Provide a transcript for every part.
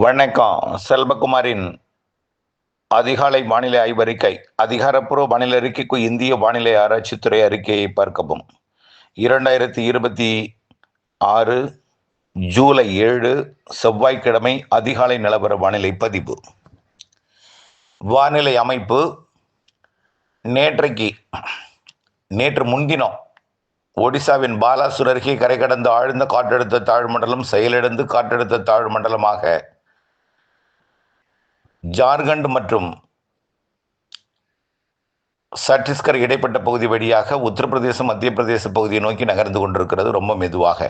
வணக்கம். செல்வகுமாரின் அதிகாலை வானிலை ஆய்வறிக்கை. அதிகாரப்பூர்வ வானிலை அறிக்கைக்கு இந்திய வானிலை ஆராய்ச்சித்துறை அறிக்கையை பார்க்கவும். 2026 ஜூலை 7 செவ்வாய்க்கிழமை அதிகாலை நிலவர வானிலை பதிவு. வானிலை அமைப்பு நேற்று முன்தினம் ஒடிசாவின் பாலாசூர் அருகே கரை கடந்த ஆழ்ந்த காற்றழுத்த தாழ்மண்டலம் செயலிழந்து காற்றழுத்த தாழ்மண்டலமாக ஜார்க்கண்ட் மற்றும் சத்தீஸ்கர் இடைப்பட்ட பகுதி வழியாக உத்தரப்பிரதேசம் மத்திய பிரதேச பகுதியை நோக்கி நகர்ந்து கொண்டிருக்கிறது ரொம்ப மெதுவாக.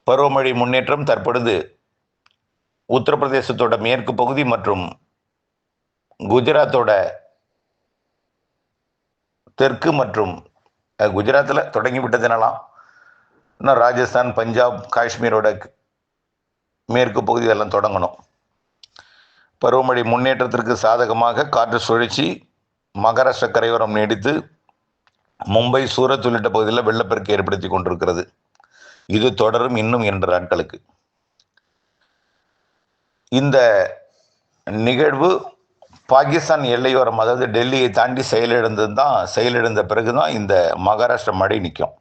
பருவமழை முன்னேற்றம் தற்பொழுது உத்தரப்பிரதேசத்தோட மேற்கு பகுதி மற்றும் குஜராத்தோட தெற்கு மற்றும் குஜராத்தில் தொடங்கிவிட்டதுனாலாம் இன்னும் ராஜஸ்தான், பஞ்சாப், காஷ்மீரோட மேற்கு பகுதி எல்லாம் தொடங்கணும். பருவமழை முன்னேற்றத்திற்கு சாதகமாக காற்று சுழற்சி மகாராஷ்டிர கரையோரம் நீடித்து மும்பை, சூரத் உள்ளிட்ட பகுதியில் வெள்ளப்பெருக்கு ஏற்படுத்தி கொண்டிருக்கிறது. இது தொடரும் இன்னும் 2 நாட்களுக்கு. இந்த நிகழ்வு பாகிஸ்தான் எல்லையோரம், அதாவது டெல்லியை தாண்டி செயலிழந்த பிறகுதான் இந்த மகாராஷ்டிரா மழை நிற்கும்.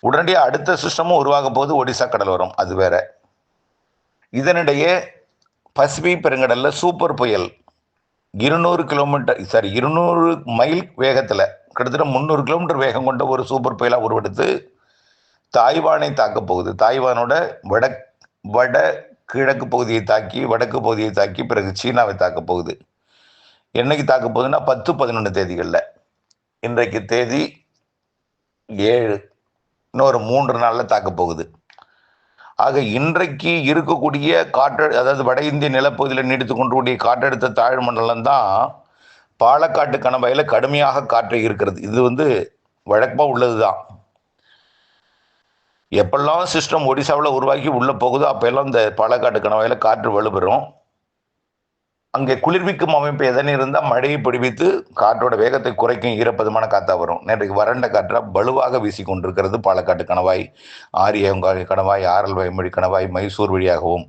உடனடியாக அடுத்த சிஸ்டமும் உருவாக போது ஒடிசா கடலோரம், அது வேற. இதனிடையே பசிபிக் பெருங்கடலில் சூப்பர் புயல் 200 மைல் வேகத்தில் கிட்டத்தட்ட 300 கிலோமீட்டர் வேகம் கொண்ட ஒரு சூப்பர் புயலாக உருவெடுத்து தாய்வானை தாக்கப் போகுது. தாய்வானோட வட கிழக்கு பகுதியை தாக்கி, வடக்கு பகுதியை தாக்கி, பிறகு சீனாவை தாக்கப் போகுது. என்னைக்கு தாக்கப் போகுதுன்னா 10-11 தேதிகளில். இன்றைக்கு தேதி 7, இன்னொரு 3 நாளில் தாக்கப் போகுது. ஆக இன்றைக்கு இருக்கக்கூடிய அதாவது வட இந்திய நிலப்பகுதியில் நீடித்து கொண்டிருக்கூடிய காற்றழுத்த தாழ்மண்டலம் தான் பாலக்காட்டு கணவாயில் கடுமையாக காற்று இருக்கிறது. இது வழக்கமாக உள்ளது தான். எப்பெல்லாம் சிஸ்டம் ஒடிசாவில் உருவாக்கி உள்ளே போகுதோ அப்போல்லாம் இந்த பாலக்காட்டு கணவாயில் காற்று வலுப்பெறும். அங்கே குளிர்விக்கும் அமைப்பு எதனை இருந்தால் மழையை பிடிவித்து காற்றோட வேகத்தை குறைக்கும் ஈரப்பதமான காற்றா வரும். நேற்றைக்கு வறண்ட காற்றா வலுவாக வீசி கொண்டிருக்கிறது பாலக்காட்டு கணவாய், ஆரியங்காய் கணவாய், ஆரல் வயமொழி கணவாய், மைசூர் வழியாகவும்.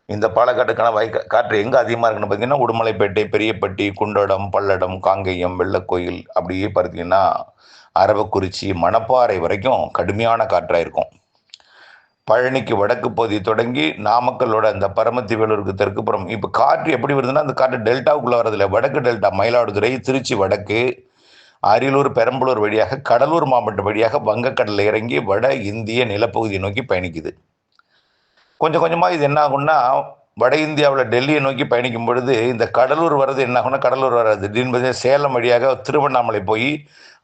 இந்த பாலக்காட்டு கணவாய் காற்று எங்கே அதிகமாக இருக்குன்னு பார்த்தீங்கன்னா உடுமலைப்பேட்டை, பெரியப்பட்டி, குண்டடம், பல்லடம், காங்கேயம், வெள்ளக்கோயில், அப்படியே பார்த்தீங்கன்னா அரவக்குறிச்சி, மணப்பாறை வரைக்கும் கடுமையான காற்றாக இருக்கும். பழனிக்கு வடக்கு பகுதி தொடங்கி நாமக்கல்லோட அந்த பரமத்தி வேலூருக்கு தெற்குப்புறம். இப்போ காற்று எப்படி வருதுன்னா அந்த காற்று டெல்டாவுக்குள்ள வரதில்லை. வடக்கு டெல்டா, மயிலாடுதுறை, திருச்சி வடக்கு, அரியலூர், பெரம்பலூர் வழியாக கடலூர் மாவட்டம் வழியாக வங்கக்கடலில் இறங்கி வட இந்திய நிலப்பகுதியை நோக்கி பயணிக்குது. கொஞ்சம் கொஞ்சமாக இது என்ன ஆகும்னா வட இந்தியாவில் டெல்லியை நோக்கி பயணிக்கும் பொழுது இந்த கடலூர் வர்றது என்ன ஆகும்னா கடலூர் வராது. திடீர்னு சேலம் வழியாக திருவண்ணாமலை போய்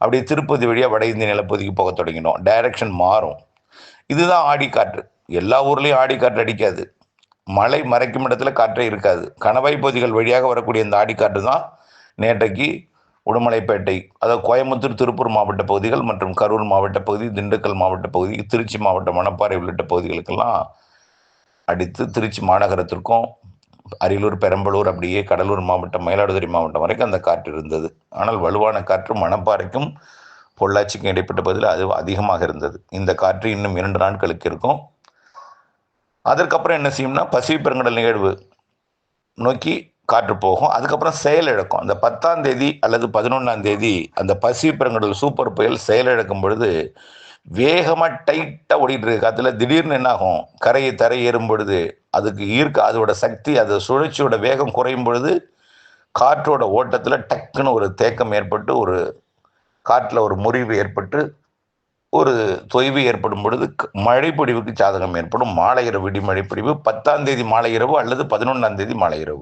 அப்படியே திருப்பதி வழியாக வட இந்திய நிலப்பகுதிக்கு போக தொடங்கிடும். டைரக்ஷன் மாறும். இதுதான் ஆடிக்காற்று. எல்லா ஊர்லேயும் ஆடிக்காற்று அடிக்காது. மழை மறைக்கும் இடத்துல காற்றே இருக்காது. கணவாய் பகுதிகள் வழியாக வரக்கூடிய இந்த ஆடிக்காற்று தான் நேற்றைக்கு உடுமலைப்பேட்டை, அதாவது கோயம்புத்தூர், திருப்பூர் மாவட்ட பகுதிகள் மற்றும் கரூர் மாவட்ட பகுதி, திண்டுக்கல் மாவட்ட பகுதி, திருச்சி மாவட்டம், மணப்பாறை உள்ளிட்ட பகுதிகளுக்கெல்லாம் அடித்து திருச்சி மாநகரத்திற்கும் அரியலூர், பெரம்பலூர், அப்படியே கடலூர் மாவட்டம், மயிலாடுதுறை மாவட்டம் வரைக்கும் அந்த காற்று இருந்தது. ஆனால் வலுவான காற்று மணப்பாறைக்கும் பொள்ளாச்சிக்கும் இடைப்பட்ட பகுதியில் அது அதிகமாக இருந்தது. இந்த காற்று இன்னும் 2 நாட்களுக்கு இருக்கும். அதற்கப்புறம் என்ன செய்யும்னா பசிபிக் பெருங்கடல் நிகழ்வு நோக்கி காற்று போகும். அதுக்கப்புறம் செயலிழக்கும். அந்த 10ஆம் தேதி அல்லது 11ஆம் தேதி அந்த பசிபிக் பெருங்கடல் சூப்பர் புயல் செயலிழக்கும் பொழுது வேகமாக டைட்டாக ஓடிட்டு இருக்க காற்றுல திடீர்னு என்ன ஆகும், தரை ஏறும் பொழுது அதுக்கு அதோட சக்தி, அது சுழற்சியோட வேகம் குறையும் பொழுது காற்றோட ஓட்டத்தில் டக்குன்னு ஒரு தேக்கம் ஏற்பட்டு, ஒரு காற்றில் ஒரு முறிவு ஏற்பட்டு, ஒரு தொய்வு ஏற்படும் பொழுது மழை பொழிவுக்கு சாதகம் ஏற்படும். மாலை இரவு இடிமழை பொழிவு 10ஆம் தேதி மாலை இரவு அல்லது 11ஆம் தேதி மாலை இரவு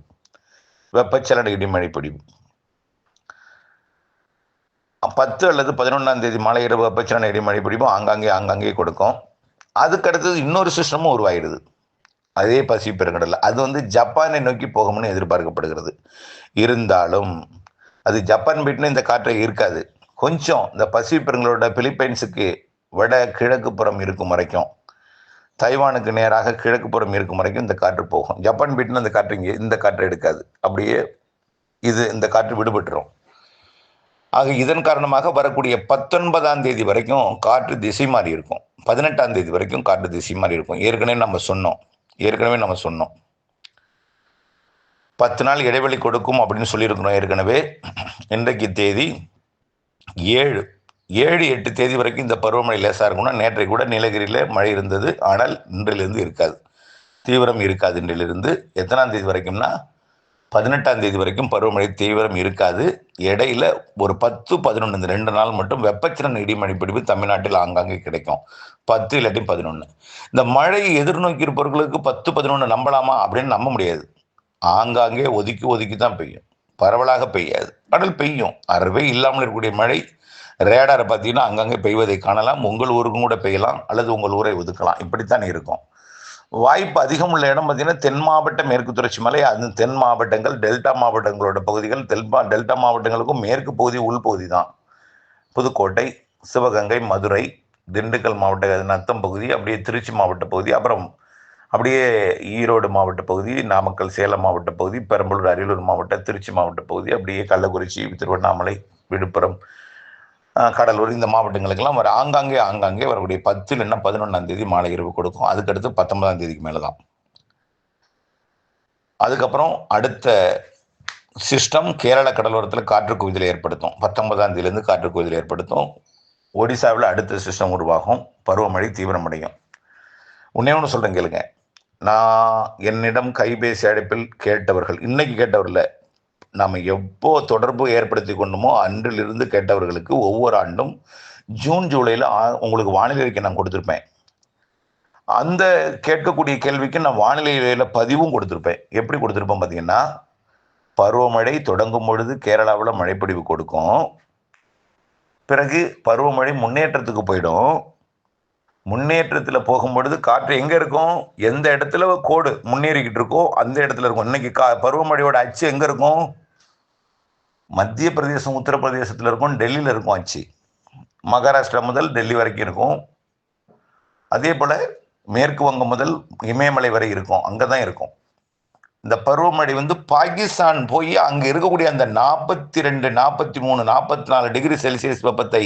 வெப்பச்சலன இடிமழை பொழிவு. 10 அல்லது 11ஆம் தேதி மாலை இரவு வெப்பச்சலன இடிமழை பொழிவு ஆங்காங்கே கொடுக்கும். அதுக்கடுத்தது இன்னொரு சிஸ்டமும் உருவாகிடுது அதே பசிபிக் பெருங்கடலில். அது ஜப்பானை நோக்கி போகும்னு எதிர்பார்க்கப்படுகிறது. இருந்தாலும் அது ஜப்பான் போயிட்டுன்னு இந்த காற்றை இருக்காது. கொஞ்சம் இந்த பசிபிக் பெருங்கடலோட பிலிப்பைன்ஸுக்கு வட கிழக்கு புறம் இருக்கும் வரைக்கும், தைவானுக்கு நேராக கிழக்கு புறம் இருக்கும் வரைக்கும் இந்த காற்று போகும். ஜப்பான் போயிட்டுன்னு அந்த காற்று இந்த காற்று எடுக்காது. அப்படியே இந்த காற்று விடுபட்டுரும். ஆக இதன் காரணமாக வரக்கூடிய 19ஆம் தேதி வரைக்கும் காற்று திசை மாறி இருக்கும். 18ஆம் தேதி வரைக்கும் காற்று திசை மாறி இருக்கும். ஏற்கனவே நம்ம சொன்னோம் ஏற்கனவே நம்ம சொன்னோம். 10 நாள் இடைவெளி கொடுக்கும் அப்படின்னு சொல்லியிருக்கிறோம் ஏற்கனவே. இன்றைக்கு தேதி 7, 8 தேதி வரைக்கும் இந்த பருவமழை லேசாக இருக்கும்னா, நேற்றைக்கு கூட நீலகிரியில் மழை இருந்தது. ஆனால் இன்றிலிருந்து இருக்காது, தீவிரம் இருக்காது. இன்றிலிருந்து எத்தனாம் தேதி வரைக்கும்னா 18ஆம் தேதி வரைக்கும் பருவமழை தீவிரம் இருக்காது. இடையில ஒரு 10, 11 இந்த 2 நாள் மட்டும் வெப்பச்சலன இடிமழை பிடிப்பு தமிழ்நாட்டில் ஆங்காங்கே கிடைக்கும். 10 இல்லாட்டி 11. இந்த மழையை எதிர்நோக்கி இருப்பவர்களுக்கு 10, 11 நம்பலாமா அப்படின்னு நம்ப முடியாது. ஆங்காங்கே ஒதுக்கி தான் பெய்யும், பரவலாக பெய்யாது, ஆனால் பெய்யும். அறவே இல்லாமல் இருக்கக்கூடிய மழை ரேடாரை பார்த்தீங்கன்னா அங்கங்கே பெய்வதை காணலாம். உங்கள் ஊருக்கும் கூட பெய்யலாம், அல்லது உங்கள் ஊரை ஒதுக்கலாம். இப்படித்தான் இருக்கும். வாய்ப்பு அதிகம் உள்ள இடம் பார்த்தீங்கன்னா தென் மாவட்ட மேற்கு தொடர்ச்சி மலை, அது தென் மாவட்டங்கள், டெல்டா மாவட்டங்களோட பகுதிகள். டெல்டா மாவட்டங்களுக்கும் மேற்கு பகுதி உள்பகுதி தான். புதுக்கோட்டை, சிவகங்கை, மதுரை, திண்டுக்கல் மாவட்ட நத்தம் பகுதி, அப்படியே திருச்சி மாவட்ட பகுதி, அப்புறம் அப்படியே ஈரோடு மாவட்ட பகுதி, நாமக்கல், சேலம் மாவட்ட பகுதி, பெரம்பலூர், அரியலூர் மாவட்ட, திருச்சி மாவட்ட பகுதி, அப்படியே கள்ளக்குறிச்சி, திருவண்ணாமலை, விழுப்புரம், கடலூர், இந்த மாவட்டங்களுக்கெல்லாம் ஆங்காங்கே வரக்கூடிய 10 இல்லைன்னா 11ஆம் தேதி மாலை இரவு கொடுக்கும். அதுக்கடுத்து 19ஆம் தேதிக்கு மேலே தான். அதுக்கப்புறம் அடுத்த சிஸ்டம் கேரள கடலோரத்தில் காற்று குவிதலை ஏற்படுத்தும். 19ஆம் தேதியிலேருந்து காற்று குவிதலை ஏற்படுத்தும். ஒடிசாவில் அடுத்த சிஸ்டம் உருவாகும், பருவமழை தீவிரமடையும். ஒன்னே ஒன்று சொல்கிறேன் கேளுங்க. நான் என்னிடம் கைபேசி அழைப்பில் கேட்டவர்கள், இன்னைக்கு கேட்டவர்கள், நாம் எப்போ தொடர்பு ஏற்படுத்தி கொண்டோமோ அன்றிலிருந்து கேட்டவர்களுக்கு ஒவ்வொரு ஆண்டும் ஜூன், ஜூலையில் உங்களுக்கு வானிலை அறிக்கை நான் கொடுத்துருப்பேன். அந்த கேட்கக்கூடிய கேள்விக்கு நான் வானிலையில பதிவும் கொடுத்துருப்பேன். எப்படி கொடுத்துருப்பேன் பார்த்தீங்கன்னா, பருவமழை தொடங்கும் பொழுது கேரளாவில் மழைப்பொழிவு கொடுக்கும். பிறகு பருவமழை முன்னேற்றத்துக்கு போயிடும். முன்னேற்றத்தில் போகும்பொழுது காற்று எங்கே இருக்கும், எந்த இடத்துல கோடு முன்னேறிக்கிட்டு இருக்கோ அந்த இடத்துல இருக்கும். இன்னைக்கு பருவமழையோட அச்சு எங்கே இருக்கும், மத்திய பிரதேசம், உத்தரப்பிரதேசத்தில் இருக்கும், டெல்லியில் இருக்கும் அச்சு. மகாராஷ்டிரா முதல் டெல்லி வரைக்கும் இருக்கும். அதே போல் மேற்கு வங்கம் முதல் இமயமலை வரை இருக்கும், அங்கே தான் இருக்கும். இந்த பருவமழை பாகிஸ்தான் போய் அங்கே இருக்கக்கூடிய அந்த 42, 43, 44 டிகிரி செல்சியஸ் வெப்பத்தை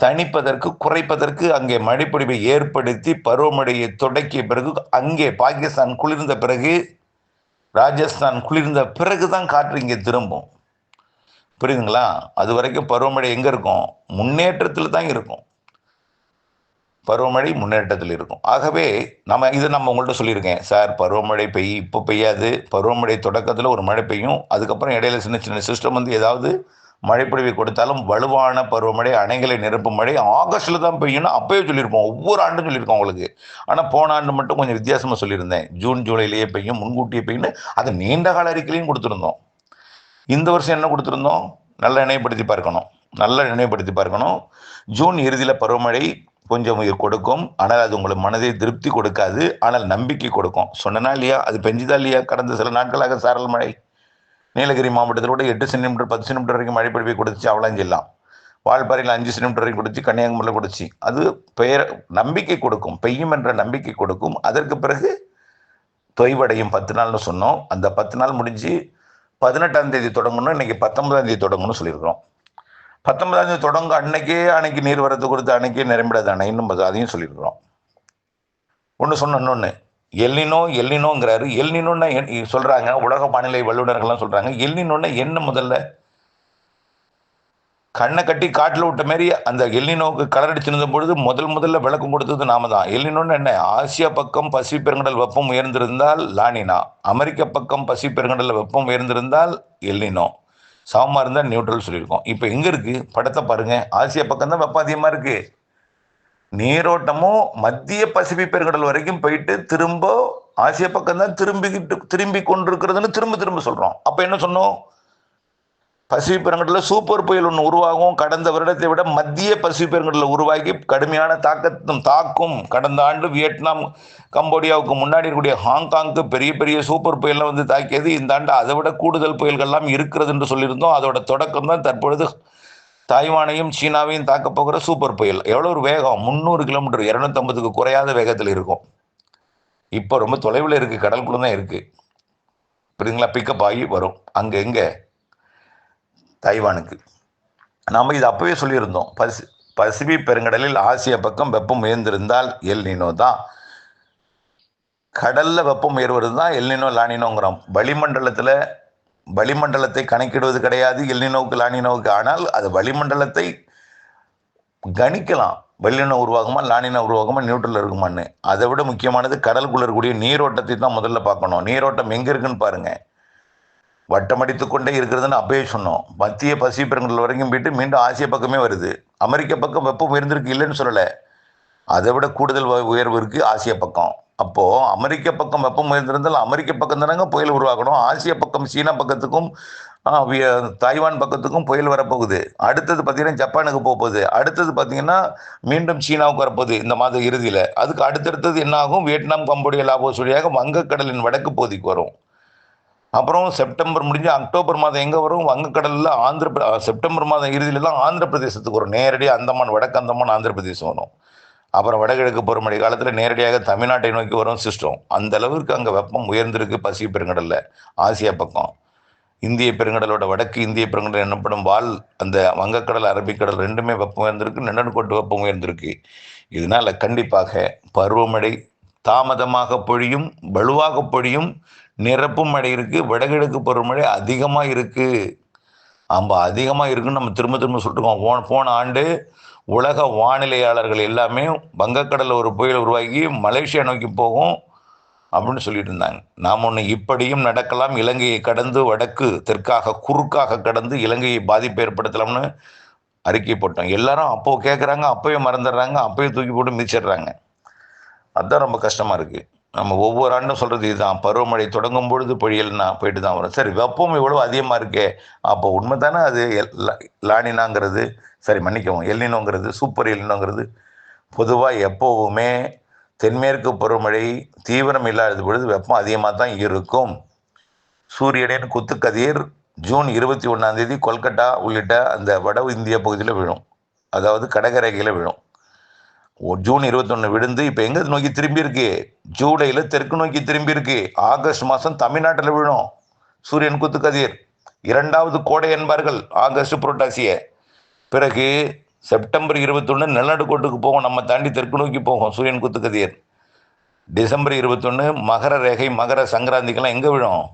தணிப்பதற்கு, குறைப்பதற்கு அங்கே மழைப்பொழிவை ஏற்படுத்தி பருவமழையை தொடக்கிய பிறகு, அங்கே பாகிஸ்தான் குளிர்ந்த பிறகு, ராஜஸ்தான் குளிர்ந்த பிறகு தான் காற்று இங்கே திரும்பும். புரியுதுங்களா? அது வரைக்கும் பருவமழை எங்கே இருக்கும், முன்னேற்றத்தில் தான் இருக்கும். பருவமழை முன்னேற்றத்தில் இருக்கும். ஆகவே நம்ம உங்கள்கிட்ட சொல்லியிருக்கேன் சார், பருவமழை இப்போ பெய்யாது. பருவமழை தொடக்கத்தில் ஒரு மழை பெய்யும், அதுக்கப்புறம் இடையில சின்ன சின்ன சிஸ்டம் ஏதாவது மழைப்பொழிவை கொடுத்தாலும் வலுவான பருவமழை, அணைகளை நிரப்பும் மழை ஆகஸ்டில் தான் பெய்யும்னு அப்பவே சொல்லியிருப்போம். ஒவ்வொரு ஆண்டும் சொல்லியிருக்கோம் உங்களுக்கு. ஆனால் போன ஆண்டு மட்டும் கொஞ்சம் வித்தியாசமாக சொல்லியிருந்தேன். ஜூன், ஜூலையிலேயே பெய்யும், முன்கூட்டியே பெய்யும்னு அது நீண்ட கால அறிக்கையிலையும் கொடுத்துருந்தோம். இந்த வருஷம் என்ன கொடுத்துருந்தோம், நல்லா நினைவுபடுத்தி பார்க்கணும். ஜூன் இறுதியில் பருவமழை கொஞ்சம் கொடுக்கும், ஆனால் அது உங்களுக்கு மனதை திருப்தி கொடுக்காது, ஆனால் நம்பிக்கை கொடுக்கும். சொன்னா இல்லையா, அது பெஞ்சுதா இல்லையா? கடந்த சில நாட்களாக சாரல் மழை நீலகிரி மாவட்டத்தில் கூட 8 சென்டிமீட்டர் 10 சென்டிமீட்டர் வரைக்கும் மழை பொழிவை கொடுத்துச்சு. அவளாஞ்சில்லாம் வால்பாறையில் 5 சென்டிமீட்டர் வரைக்கும் கொடுத்து, கன்னியாகுமரியில் கொடுத்து. அது நம்பிக்கை கொடுக்கும், பெய்யும் என்ற நம்பிக்கை கொடுக்கும். அதற்கு பிறகு தொய்வடையும் 10 நாள்னு சொன்னோம். அந்த 10 நாள் முடிஞ்சு 18ஆம் தேதி தொடங்கணும். இன்னைக்கு 19ஆம் தேதி தொடங்கணும்னு சொல்லியிருக்கிறோம். 19ஆம் தேதி தொடங்க அன்னைக்கு நீர் வரத்து கொடுத்து அன்னைக்கே நிரம்பிடாது அணை, இன்னும் அதையும் சொல்லியிருக்கிறோம். ஒன்று சொன்ன இன்னொன்று, எல்னினோங்கிறாரு. எல்னினோன்னா சொல்றாங்க, உலக வானிலை வல்லுநர்கள்லாம் சொல்றாங்க. எல்னினோன்னா என்ன? முதல்ல கண்ணை கட்டி காட்டில் விட்ட மாதிரி அந்த எல்னினோவுக்கு கலர் அடிச்சிருந்த பொழுது முதல்ல விளக்கம் கொடுத்தது நாம தான். எல்னினோன்னு என்ன, ஆசியா பக்கம் பசிபிக் பெருங்கடல் வெப்பம் உயர்ந்திருந்தால் லானினா, அமெரிக்க பக்கம் பசிபிக் பெருங்கடல் வெப்பம் உயர்ந்திருந்தால் எல்னினோ, சமமாக இருந்தால் நியூட்ரல் சொல்லியிருக்கோம். இப்போ எங்கே இருக்குது படத்தை பாருங்க. ஆசியா பக்கம் தான் வெப்பம் அதிகமாக இருக்குது. நீரோட்டமும் மத்திய பசிபிக் பெருங்கடல் வரைக்கும் போயிட்டு திரும்ப ஆசிய பக்கம் தான் திரும்பி கொண்டிருக்கிறதுன்னு திரும்ப சொல்றோம். அப்ப என்ன சொன்னோம், பசிபிக் பெருங்கடலில் சூப்பர் புயல் ஒன்று உருவாகும். கடந்த வருடத்தை விட மத்திய பசிபிக் பெருங்கடலில் உருவாகி கடுமையான தாக்கும். கடந்த ஆண்டு வியட்நாம், கம்போடியாவுக்கு முன்னாடி இருக்கக்கூடிய ஹாங்காங்க்கு பெரிய சூப்பர் புயல்லாம் தாக்கியது. இந்த ஆண்டு அதை விட கூடுதல் புயல்கள்லாம் இருக்கிறது என்று சொல்லியிருந்தோம். அதோட தொடக்கம் தான் தற்பொழுது தாய்வானையும் சீனாவையும் தாக்க போகிற சூப்பர் புயல். எவ்வளோ ஒரு வேகம், 300 கிலோமீட்டர், 250க்கு குறையாத வேகத்தில் இருக்கும். இப்போ ரொம்ப தொலைவில் இருக்குது, கடலுக்குள்ள தான் இருக்குது. புரியுதுங்களா? பிக்கப் ஆகி வரும். அங்கே எங்கே, தாய்வானுக்கு. நாம் இது அப்பவே சொல்லியிருந்தோம். பசிபிக் பெருங்கடலில் ஆசிய பக்கம் வெப்பம் உயர்ந்திருந்தால் எல் நீனோ தான். கடல்ல வெப்பம் ஏறுவது தான் எல்னினோ லானினோங்கிறோம். வளிமண்டலத்தை கணக்கிடுவது கிடையாது எல்னினோவுக்கு லானினோவுக்கு. ஆனால் அது வளிமண்டலத்தை கணிக்கலாம். வெள்ளினம் உருவாகுமா, லானினா உருவாகுமா, நியூட்ரல் இருக்குமான்னு. அதை விட முக்கியமானது கடலுக்குள்ள இருக்கக்கூடிய நீரோட்டத்தை தான் முதல்ல பார்க்கணும். நீரோட்டம் எங்க இருக்குன்னு பாருங்க. வட்டமடித்து கொண்டே இருக்கிறதுன்னு அப்பயே சொன்னோம். மத்திய பசிபிக் பெருங்கடல் வரைக்கும் போயிட்டு மீண்டும் ஆசிய பக்கமே வருது. அமெரிக்க பக்கம் வெப்பம் உயர்ந்திருக்கு, இல்லைன்னு சொல்லலை. அதை விட கூடுதல் உயர்வு இருக்கு ஆசிய பக்கம். அப்போ அமெரிக்க பக்கம் வெப்பம் உயர்ந்திருந்தால் அமெரிக்க பக்கம் தானங்க புயல் உருவாக்கணும். ஆசிய பக்கம் சீனா பக்கத்துக்கும் தாய்வான் பக்கத்துக்கும் புயல் வரப்போகுது. அடுத்தது பார்த்தீங்கன்னா ஜப்பானுக்கு போகுது. அடுத்தது பார்த்தீங்கன்னா மீண்டும் சீனாவுக்கு வரப்போகுது இந்த மாத இறுதியில். அதுக்கு அடுத்தடுத்தது என்ன ஆகும்? வியட்நாம், கம்போடியா, லாவோஸ் வழியாக வங்கக்கடலின் வடக்கு பகுதிக்கு வரும். அப்புறம் செப்டம்பர் முடிஞ்சு அக்டோபர் மாதம் எங்கே வரும்? வங்கக்கடலில் செப்டம்பர் மாதம் இறுதியில் தான் ஆந்திர பிரதேசத்துக்கு வரும். நேரடியாக அந்தமான், வடக்கு அந்தமான், ஆந்திர பிரதேசம் வரும். அப்புறம் வடகிழக்கு பருவமழை காலத்தில் நேரடியாக தமிழ்நாட்டை நோக்கி வரும் சிஸ்டம். அந்த அளவிற்கு அங்கே வெப்பம் உயர்ந்திருக்கு பசிபிக் பெருங்கடலில். ஆசியா பக்கம் இந்திய பெருங்கடலோட வடக்கு இந்திய பெருங்கடல் எனப்படும் அந்த வங்கக்கடல், அரபிக்கடல் ரெண்டுமே வெப்பம் உயர்ந்திருக்கு. நெடுங்கோட்டு வெப்பம் உயர்ந்திருக்கு. இதனால கண்டிப்பாக பருவமழை தாமதமாக பொழியும், வலுவாக பொழியும், நிரப்பும் மழை இருக்கு. வடகிழக்கு பருவமழை அதிகமாக இருக்கு. அதிகமாக இருக்குன்னு நம்ம திரும்ப திரும்ப சொல்லிட்டுருக்கோம். போன ஆண்டு உலக வானிலையாளர்கள் எல்லாமே வங்கக்கடலில் ஒரு புயல் உருவாகி மலேசியா நோக்கி போகும் அப்படின்னு சொல்லிட்டு இருந்தாங்க. நாம் ஒன்று இப்படியும் நடக்கலாம், இலங்கையை கடந்து வடக்கு தெற்காக குறுக்காக கடந்து இலங்கையை பாதிப்பு ஏற்படுத்தலாம்னு அறிக்கை போட்டோம். எல்லாரும் அப்போ கேட்குறாங்க, அப்போயே மறந்துடுறாங்க, அப்போயே தூக்கி போட்டு மிதிச்சிடுறாங்க. அதுதான் ரொம்ப கஷ்டமாக இருக்குது. நம்ம ஒவ்வொரு ஆண்டும் சொல்கிறது இதுதான். பருவமழை தொடங்கும் பொழுது பொழியல்னா போயிட்டு தான் வரும். சரி, வெப்பம் இவ்வளோ அதிகமாக இருக்கே, அப்போ உண்மை தானே அது லானினாங்கிறது, சரி மன்னிக்கவும், எல்னினோங்கிறது, சூப்பர் எல்னினோங்கிறது. பொதுவாக எப்போவுமே தென்மேற்கு பருவமழை தீவிரம் இல்லாத பொழுது வெப்பம் அதிகமாக தான் இருக்கும். சூரியனின் குத்துக்கதிர் ஜூன் 21 கொல்கட்டா உள்ளிட்ட அந்த வட இந்திய பகுதியில் விழும். அதாவது கடகரேகையில் விழும். ஜூன் 21 விழுந்து இப்போ எங்கே நோக்கி திரும்பி இருக்கு? ஜூலையில் தெற்கு நோக்கி திரும்பி இருக்கு. ஆகஸ்ட் மாதம் தமிழ்நாட்டில் விழும் சூரியன் குத்துக்கதிர். 2வது கோடை என்பார்கள் ஆகஸ்ட் புரட்டாசிய. பிறகு செப்டம்பர் 21 நிலநடுக்கோட்டுக்கு போகும். நம்ம தாண்டி தெற்கு நோக்கி போகும் சூரியன் குத்துக்கதிர். டிசம்பர் 21 மகர ரேகை, மகர சங்கராந்திக்கெல்லாம் எங்கே விழும்?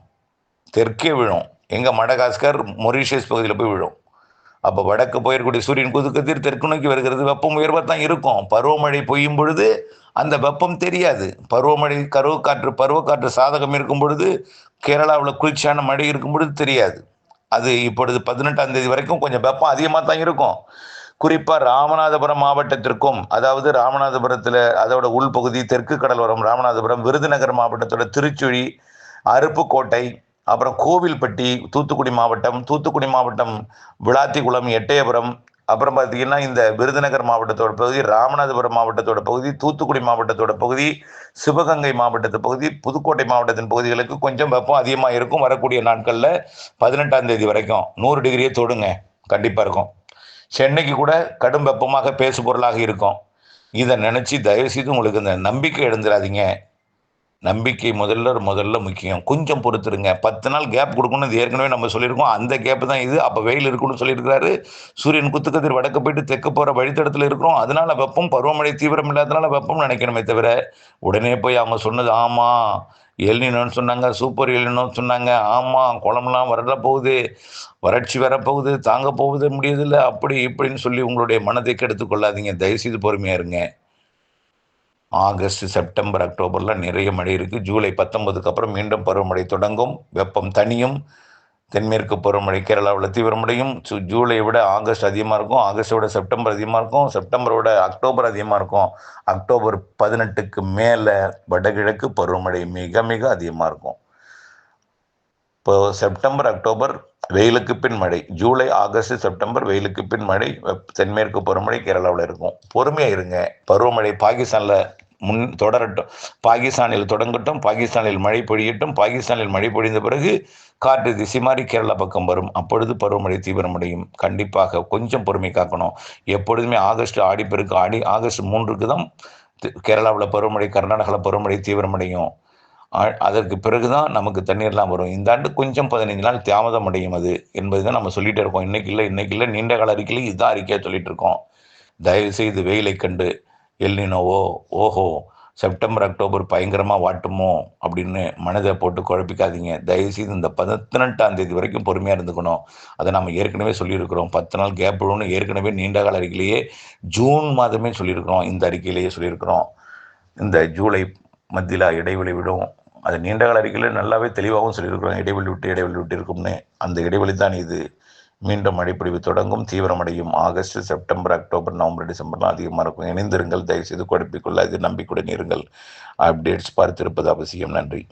தெற்கே விழும். எங்கே? மடகாஸ்கர், மொரீஷியஸ் பகுதியில் போய் விழும். அப்போ வடக்கு போயிருக்கூடிய சூரியன் குத்துக்கதிர் தெற்கு நோக்கி வருகிறது. வெப்பம் உயர்வாக தான் இருக்கும். பருவமழை பொய்யும் பொழுது அந்த வெப்பம் தெரியாது. பருவமழை பருவக்காற்று சாதகம் இருக்கும் பொழுது, கேரளாவில் குளிர்ச்சியான மழை இருக்கும் பொழுது தெரியாது. அது இப்பொழுது 18ஆம் தேதி வரைக்கும் கொஞ்சம் வெப்பம் அதிகமாக தான் இருக்கும். குறிப்பாக ராமநாதபுரம் மாவட்டத்திற்கும், அதாவது ராமநாதபுரத்தில் அதோட உள்பகுதி தெற்கு கடலோரம் ராமநாதபுரம், விருதுநகர் மாவட்டத்தோட திருச்சுழி, அருப்புக்கோட்டை, அப்புறம் கோவில்பட்டி, தூத்துக்குடி மாவட்டம் விளாத்திக்குளம், எட்டயபுரம், அப்புறம் பார்த்தீங்கன்னா இந்த விருதுநகர் மாவட்டத்தோட பகுதி, ராமநாதபுரம் மாவட்டத்தோட பகுதி, தூத்துக்குடி மாவட்டத்தோட பகுதி, சிவகங்கை மாவட்டத்து பகுதி, புதுக்கோட்டை மாவட்டத்தின் பகுதிகளுக்கு கொஞ்சம் வெப்பம் அதிகமாக இருக்கும். வரக்கூடிய நாட்களில் 18ஆம் தேதி வரைக்கும் 100 டிகிரியை தொடுங்க, கண்டிப்பாக இருக்கும். சென்னைக்கு கூட கடும் வெப்பமாக பேசு பொருளாக இருக்கும். இதை நினச்சி தயவுசெய்து உங்களுக்கு இந்த நம்பிக்கை எழுந்துடாதீங்க. நம்பிக்கை முதல்ல முக்கியம். கொஞ்சம் பொறுத்துருங்க. 10 நாள் கேப் கொடுக்கணும். இது ஏற்கனவே நம்ம சொல்லியிருக்கோம். அந்த கேப்பு தான் இது. அப்போ வெயில் இருக்குன்னு சொல்லியிருக்கிறாரு. சூரியன் குத்துக்கதிர் வடக்கு போயிட்டு தெற்கு போகிற வழித்தடத்தில் இருக்கிறோம். அதனால வெப்பம், பருவமழை தீவிரம் இல்லாதனால வெப்பம் நினைக்கணுமே தவிர, உடனே போய் அவங்க சொன்னது ஆமாம் எல்னினோன்னு சொன்னாங்க, சூப்பர் எல்னினோன்னு சொன்னாங்க, ஆமாம் குளம்லாம் வர போகுது, வறட்சி வரப்போகுது, தாங்க போகுது முடியதில்லை, அப்படி இப்படின்னு சொல்லி உங்களுடைய மனதை கெடுத்து கொள்ளாதீங்க. தயவுசெய்து பொறுமையாக இருங்க. ஆகஸ்ட், செப்டம்பர், அக்டோபரில் நிறைய மழை இருக்குது. ஜூலை 19க்கு அப்புறம் மீண்டும் பருவமழை தொடங்கும். வெப்பம் தனியும். தென்மேற்கு பருவமழை கேரளாவில் தீவிரமடையும். ஜூலையை விட ஆகஸ்ட் அதிகமாக இருக்கும். ஆகஸ்ட்டை விட செப்டம்பர் அதிகமாக இருக்கும். செப்டம்பரை விட அக்டோபர் அதிகமாக இருக்கும். அக்டோபர் 18க்கு மேலே வடகிழக்கு பருவமழை மிக மிக அதிகமாக இருக்கும். இப்போ செப்டம்பர், அக்டோபர் வெயிலுக்கு பின் மழை. ஜூலை, ஆகஸ்ட், செப்டம்பர் வெயிலுக்கு பின் மழை. தென்மேற்கு பருவமழை கேரளாவில் இருக்கும். பொறுமையாக இருங்க. பருவமழை பாகிஸ்தானில் தொடரட்டும். பாகிஸ்தானில் தொடங்கட்டும். பாகிஸ்தானில் மழை பொழியட்டும். பாகிஸ்தானில் மழை பொழிந்த பிறகு காற்று திசை மாறி கேரளா பக்கம் வரும். அப்பொழுது பருவமழை தீவிரமடையும். கண்டிப்பாக கொஞ்சம் பொறுமை காக்கணும். எப்பொழுதுமே ஆகஸ்ட் ஆடிப்பெருக்கு ஆகஸ்ட் 3க்கு தான் கேரளாவில் பருவமழை, கர்நாடகாவில் பருவமழை தீவிரமடையும். அதற்கு பிறகுதான் நமக்கு தண்ணீர்லாம் வரும். இந்த ஆண்டு கொஞ்சம் 15 நாள் தாமதம் அடையும் அது என்பது தான் நம்ம சொல்லிகிட்டே இருக்கோம். இன்னைக்கு இல்லை நீண்ட கால அறிக்கையில் இதுதான் அறிக்கையாக சொல்லிட்டு இருக்கோம். தயவு செய்து வெயிலை கண்டு எல்னினோவோ ஓஹோ செப்டம்பர் அக்டோபர் பயங்கரமாக வாட்டுமோ அப்படின்னு மனதை போட்டு குழப்பிக்காதீங்க. தயவுசெய்து இந்த 18ஆம் தேதி வரைக்கும் பொறுமையாக இருந்துக்கணும். அதை நம்ம ஏற்கனவே சொல்லியிருக்கிறோம். 10 நாள் கேப் விடும்னு ஏற்கனவே நீண்டகால அறிக்கையிலேயே ஜூன் மாதமே சொல்லியிருக்கிறோம். இந்த அறிக்கையிலேயே சொல்லியிருக்கிறோம். இந்த ஜூலை மத்தியில் இடைவெளி விடும். அது நீண்டகால அறிக்கையில் நல்லாவே தெளிவாகவும் சொல்லியிருக்கிறோம். இடைவெளி விட்டு இருக்கும்னு. அந்த இடைவெளி தான் இது. மீண்டும் மழைப்பொழிவு தொடங்கும், தீவிரமடையும். ஆகஸ்ட், செப்டம்பர், அக்டோபர், நவம்பர், டிசம்பர்லாம் அதிகமாக இருக்கும். இணைந்திருங்கள். தயவுசெய்து குழப்பிக்கொள்ள இது நம்பிக்கையுடன் இருங்கள். அப்டேட்ஸ் பார்த்திருப்பது அவசியம். நன்றி.